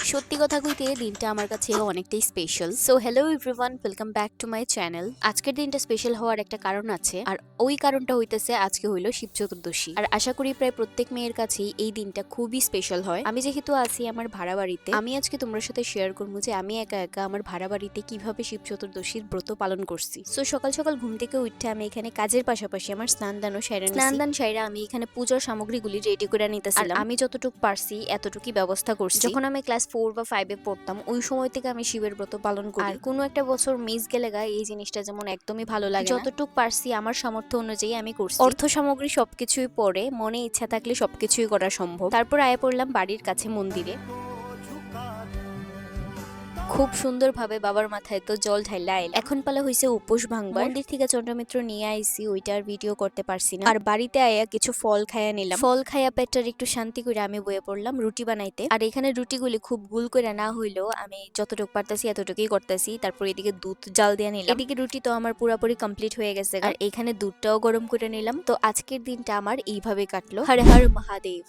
সত্যি কথা কইতে দিনটা আমার কাছে অনেকটাই special. So hello everyone, welcome back to my channel. আজকের দিনটা স্পেশাল হওয়ার একটা কারণ আছে, আর ওই কারণটা হইতেছে আজকে হইলো শিব চতুর্দশী। আর আশা করি প্রায় প্রত্যেক মেয়ের কাছেই এই দিনটা খুবই স্পেশাল হয়। আমি যেহেতু আছি আমার ভাড়া বাড়িতে, আমি আজকে তোমার সাথে শেয়ার করবো যে আমি একা একা আমার ভাড়া বাড়িতে কিভাবে শিব চতুর্দশীর ব্রত পালন করছি। সো সকাল সকাল ঘুম থেকে উঠে আমি এখানে কাজের পাশাপাশি আমার স্নান দান সাইরা আমি এখানে পূজার সামগ্রীগুলি রেডি করে নিতেছিলাম। আমি যতটুকু পারছি এতটুকুই ব্যবস্থা করছি। যখন আমি ক্লাস 4 বা 5 এ পড়তাম ওই সময় থেকে আমি শিবের ব্রত পালন করি। আর কোনো একটা বছর মিস গেলে এই জিনিসটা যেমন একদমই ভালো লাগে না। যতটুকু পারছি আমার সামর্থ্য অনুযায়ী আমি করছি। অর্থ সামগ্রী সবকিছুই পরে, মনে ইচ্ছা থাকলে সবকিছুই করা সম্ভব। তারপর আয়া পড়লাম বাড়ির কাছে মন্দিরে। খুব সুন্দরভাবে বাবার মাথায় তো জল ঢাইলা আইলাম। এখন পালা হইছে উপোস ভাঙবার। মন্দির থেকে চন্দ্রমিত্র নিয়ে আইছি, ওইটার ভিডিও করতে পারছি না। আর বাড়িতে আয়া কিছু ফল খাইয়া নিলাম। ফল খাইয়া পেটটার একটু শান্তি করে আমি বয়ে পড়লাম রুটি বানাইতে। আর এখানে রুটিগুলি খুব গুল করে না হইলেও আমি যতটুকু পারতেছি এতটুকুই করতেছি। তারপর এদিকে দুধ জাল দিয়ে নিলাম। এদিকে রুটি তো আমার পুরোপুরি কমপ্লিট হয়ে গেছে, আর এখানে দুধটাও গরম করে নিলাম। তো আজকের দিনটা আমার এইভাবে কাটলো। হর হর মহাদেব।